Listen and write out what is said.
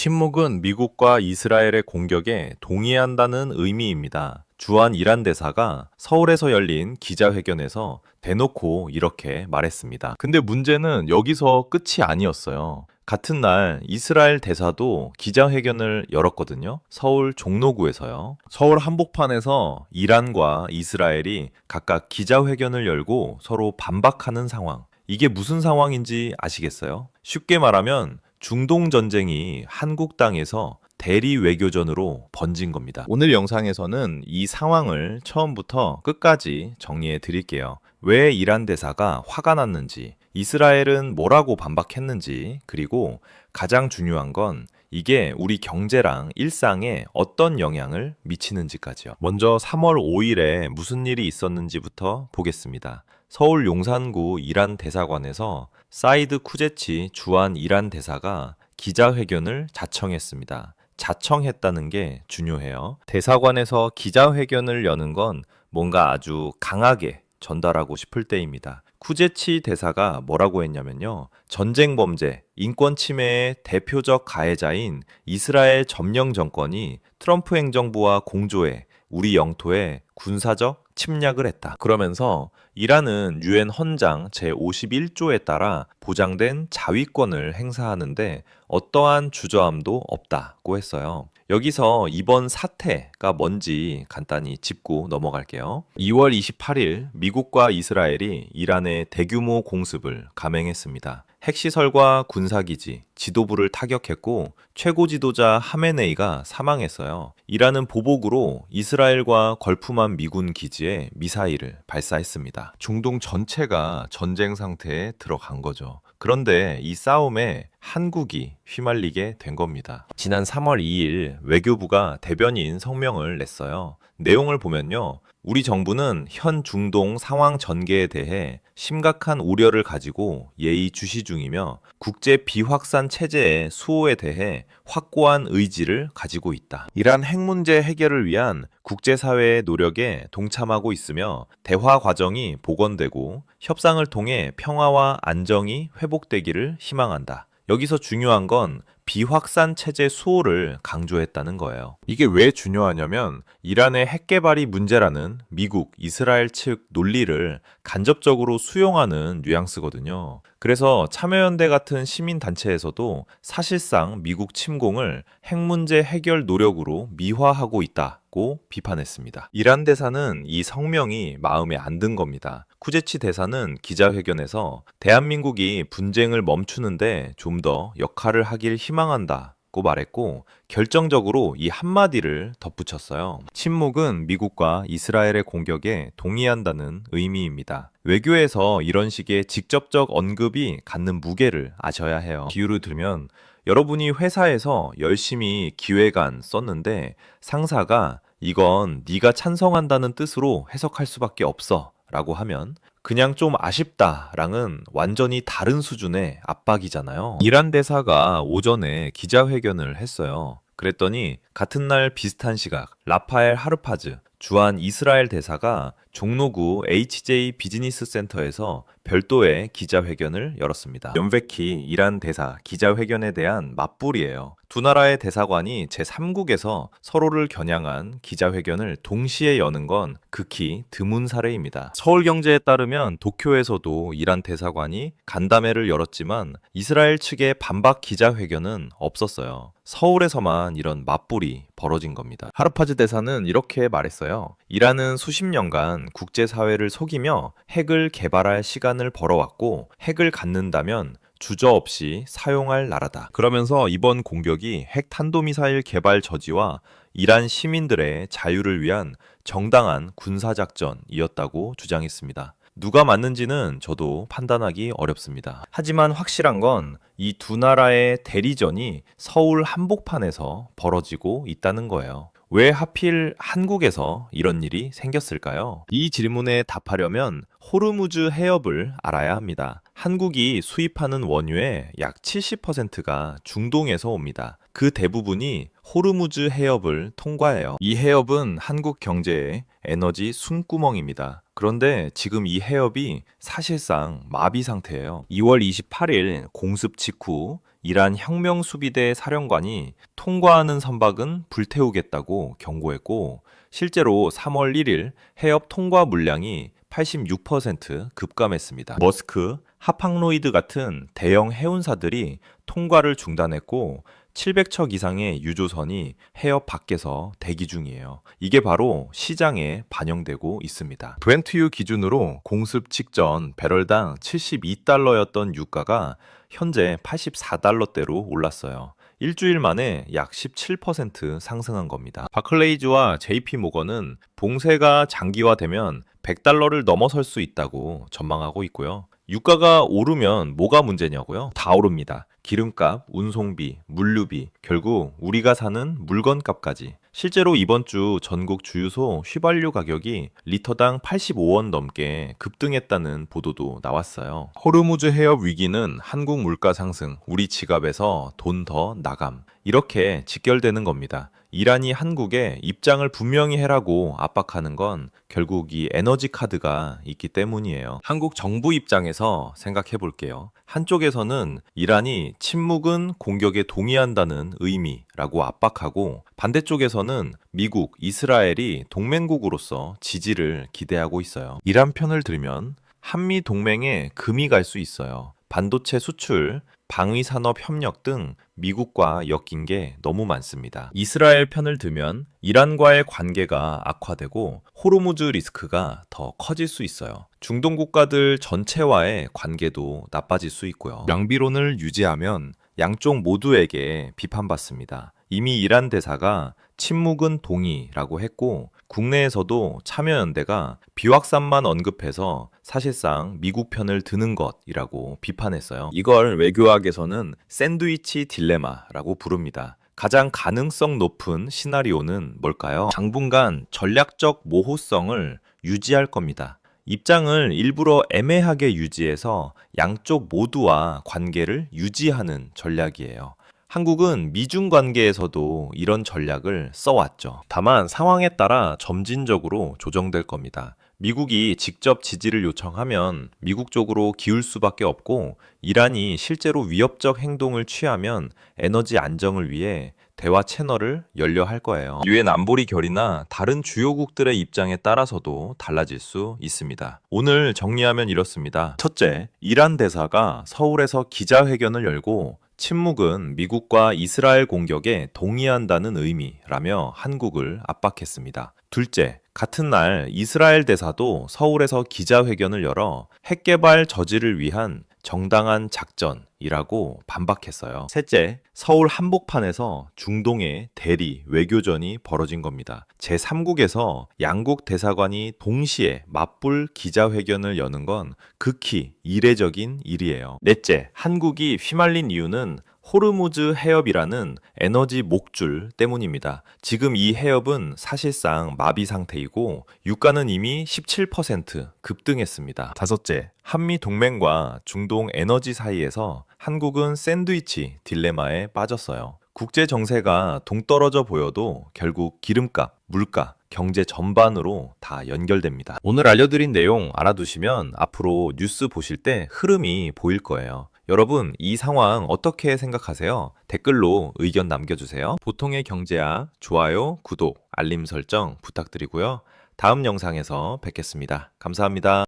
침묵은 미국과 이스라엘의 공격에 동의한다는 의미입니다. 주한 이란 대사가 서울에서 열린 기자회견에서 대놓고 이렇게 말했습니다. 근데 문제는 여기서 끝이 아니었어요. 같은 날 이스라엘 대사도 기자회견을 열었거든요. 서울 종로구에서요. 서울 한복판에서 이란과 이스라엘이 각각 기자회견을 열고 서로 반박하는 상황. 이게 무슨 상황인지 아시겠어요? 쉽게 말하면 중동 전쟁이 한국 땅에서 대리 외교전으로 번진 겁니다. 오늘 영상에서는 이 상황을 처음부터 끝까지 정리해 드릴게요. 왜 이란 대사가 화가 났는지, 이스라엘은 뭐라고 반박했는지, 그리고 가장 중요한 건 이게 우리 경제랑 일상에 어떤 영향을 미치는지까지요. 먼저 3월 5일에 무슨 일이 있었는지부터 보겠습니다. 서울 용산구 이란 대사관에서 사이드 쿠제치 주한 이란 대사가 기자회견을 자청했습니다. 자청했다는 게 중요해요. 대사관에서 기자회견을 여는 건 뭔가 아주 강하게 전달하고 싶을 때입니다. 쿠제치 대사가 뭐라고 했냐면요. 전쟁 범죄, 인권 침해의 대표적 가해자인 이스라엘 점령 정권이 트럼프 행정부와 공조해 우리 영토에 군사적 침략을 했다. 그러면서 이란은 유엔 헌장 제51조에 따라 보장된 자위권을 행사하는데 어떠한 주저함도 없다고 했어요. 여기서 이번 사태가 뭔지 간단히 짚고 넘어갈게요. 2월 28일 미국과 이스라엘이 이란의 대규모 공습을 감행했습니다. 핵시설과 군사기지, 지도부를 타격했고 최고 지도자 하메네이가 사망했어요. 이란은 보복으로 이스라엘과 걸프만 미군 기지에 미사일을 발사했습니다. 중동 전체가 전쟁 상태에 들어간 거죠. 그런데 이 싸움에 한국이 휘말리게 된 겁니다. 지난 3월 2일 외교부가 대변인 성명을 냈어요. 내용을 보면요. 우리 정부는 현 중동 상황 전개에 대해 심각한 우려를 가지고 예의주시 중이며 국제 비확산 체제의 수호에 대해 확고한 의지를 가지고 있다. 이란 핵 문제 해결을 위한 국제사회의 노력에 동참하고 있으며 대화 과정이 복원되고 협상을 통해 평화와 안정이 회복되기를 희망한다. 여기서 중요한 건 비확산 체제 수호를 강조했다는 거예요. 이게 왜 중요하냐면 이란의 핵 개발이 문제라는 미국, 이스라엘 측 논리를 간접적으로 수용하는 뉘앙스거든요. 그래서 참여연대 같은 시민단체에서도 사실상 미국 침공을 핵 문제 해결 노력으로 미화하고 있다고 비판했습니다. 이란 대사는 이 성명이 마음에 안 든 겁니다. 쿠제치 대사는 기자회견에서 대한민국이 분쟁을 멈추는데 좀 더 역할을 하길 희망한다고 말했고 결정적으로 이 한마디를 덧붙였어요. 침묵은 미국과 이스라엘의 공격에 동의한다는 의미입니다. 외교에서 이런 식의 직접적 언급이 갖는 무게를 아셔야 해요. 비유를 들면 여러분이 회사에서 열심히 기획안 썼는데 상사가 이건 네가 찬성한다는 뜻으로 해석할 수밖에 없어 라고 하면 그냥 좀 아쉽다랑은 완전히 다른 수준의 압박이잖아요. 이란 대사가 오전에 기자회견을 했어요. 그랬더니 같은 날 비슷한 시각 라파엘 하르파즈 주한 이스라엘 대사가 종로구 HJ 비즈니스 센터에서 별도의 기자회견을 열었습니다. 연ve키 이란 대사 기자회견에 대한 맞불이에요. 두 나라의 대사관이 제3국에서 서로를 겨냥한 기자회견을 동시에 여는 건 극히 드문 사례입니다. 서울경제에 따르면 도쿄에서도 이란 대사관이 간담회를 열었지만 이스라엘 측의 반박 기자회견은 없었어요. 서울에서만 이런 맞불이 벌어진 겁니다. 하르파즈 대사는 이렇게 말했어요. 이란은 수십 년간 국제사회를 속이며 핵을 개발할 시간을 벌어왔고 핵을 갖는다면 주저없이 사용할 나라다. 그러면서 이번 공격이 핵 탄도미사일 개발 저지와 이란 시민들의 자유를 위한 정당한 군사작전이었다고 주장했습니다. 누가 맞는지는 저도 판단하기 어렵습니다. 하지만 확실한 건 이 두 나라의 대리전이 서울 한복판에서 벌어지고 있다는 거예요. 왜 하필 한국에서 이런 일이 생겼을까요? 이 질문에 답하려면 호르무즈 해협을 알아야 합니다. 한국이 수입하는 원유의 약 70%가 중동에서 옵니다. 그 대부분이 호르무즈 해협을 통과해요. 이 해협은 한국 경제의 에너지 숨구멍입니다. 그런데 지금 이 해협이 사실상 마비 상태예요. 2월 28일 공습 직후 이란 혁명수비대 사령관이 통과하는 선박은 불태우겠다고 경고했고, 실제로 3월 1일 해협 통과 물량이 86% 급감했습니다. 머스크, 하팡로이드 같은 대형 해운사들이 통과를 중단했고 700척 이상의 유조선이 해협 밖에서 대기 중이에요. 이게 바로 시장에 반영되고 있습니다. 브렌트유 기준으로 공습 직전 배럴당 72달러였던 유가가 현재 84달러대로 올랐어요. 일주일 만에 약 17% 상승한 겁니다. 바클레이즈와 JP 모건은 봉쇄가 장기화되면 100달러를 넘어설 수 있다고 전망하고 있고요. 유가가 오르면 뭐가 문제냐고요? 다 오릅니다. 기름값, 운송비, 물류비, 결국 우리가 사는 물건값까지. 실제로 이번 주 전국 주유소 휘발유 가격이 리터당 85원 넘게 급등했다는 보도도 나왔어요. 호르무즈 해협 위기는 한국 물가 상승, 우리 지갑에서 돈 더 나감. 이렇게 직결되는 겁니다. 이란이 한국에 입장을 분명히 해라고 압박하는 건 결국 이 에너지 카드가 있기 때문이에요. 한국 정부 입장에서 생각해 볼게요. 한쪽에서는 이란이 침묵은 공격에 동의한다는 의미라고 압박하고, 반대쪽에서는 미국, 이스라엘이 동맹국으로서 지지를 기대하고 있어요. 이란 편을 들면 한미 동맹에 금이 갈 수 있어요. 반도체 수출, 방위산업 협력 등 미국과 엮인 게 너무 많습니다. 이스라엘 편을 들면 이란과의 관계가 악화되고 호르무즈 리스크가 더 커질 수 있어요. 중동 국가들 전체와의 관계도 나빠질 수 있고요. 양비론을 유지하면 양쪽 모두에게 비판받습니다. 이미 이란 대사가 침묵은 동의라고 했고, 국내에서도 참여연대가 비확산만 언급해서 사실상 미국 편을 드는 것이라고 비판했어요. 이걸 외교학에서는 샌드위치 딜레마라고 부릅니다. 가장 가능성 높은 시나리오는 뭘까요? 당분간 전략적 모호성을 유지할 겁니다. 입장을 일부러 애매하게 유지해서 양쪽 모두와 관계를 유지하는 전략이에요. 한국은 미중 관계에서도 이런 전략을 써왔죠. 다만 상황에 따라 점진적으로 조정될 겁니다. 미국이 직접 지지를 요청하면 미국 쪽으로 기울 수밖에 없고, 이란이 실제로 위협적 행동을 취하면 에너지 안정을 위해 대화 채널을 열려 할 거예요. 유엔 안보리 결의나 다른 주요국들의 입장에 따라서도 달라질 수 있습니다. 오늘 정리하면 이렇습니다. 첫째, 이란 대사가 서울에서 기자회견을 열고 침묵은 미국과 이스라엘 공격에 동의한다는 의미라며 한국을 압박했습니다. 둘째, 같은 날 이스라엘 대사도 서울에서 기자회견을 열어 핵개발 저지를 위한 정당한 작전이라고 반박했어요. 셋째, 서울 한복판에서 중동의 대리 외교전이 벌어진 겁니다. 제3국에서 양국 대사관이 동시에 맞불 기자회견을 여는 건 극히 이례적인 일이에요. 넷째, 한국이 휘말린 이유는 호르무즈 해협이라는 에너지 목줄 때문입니다. 지금 이 해협은 사실상 마비 상태이고 유가는 이미 17% 급등했습니다. 다섯째, 한미 동맹과 중동 에너지 사이에서 한국은 샌드위치 딜레마에 빠졌어요. 국제 정세가 동떨어져 보여도 결국 기름값, 물가, 경제 전반으로 다 연결됩니다. 오늘 알려드린 내용 알아두시면 앞으로 뉴스 보실 때 흐름이 보일 거예요. 여러분, 이 상황 어떻게 생각하세요? 댓글로 의견 남겨주세요. 보통의 경제학, 좋아요, 구독, 알림 설정 부탁드리고요. 다음 영상에서 뵙겠습니다. 감사합니다.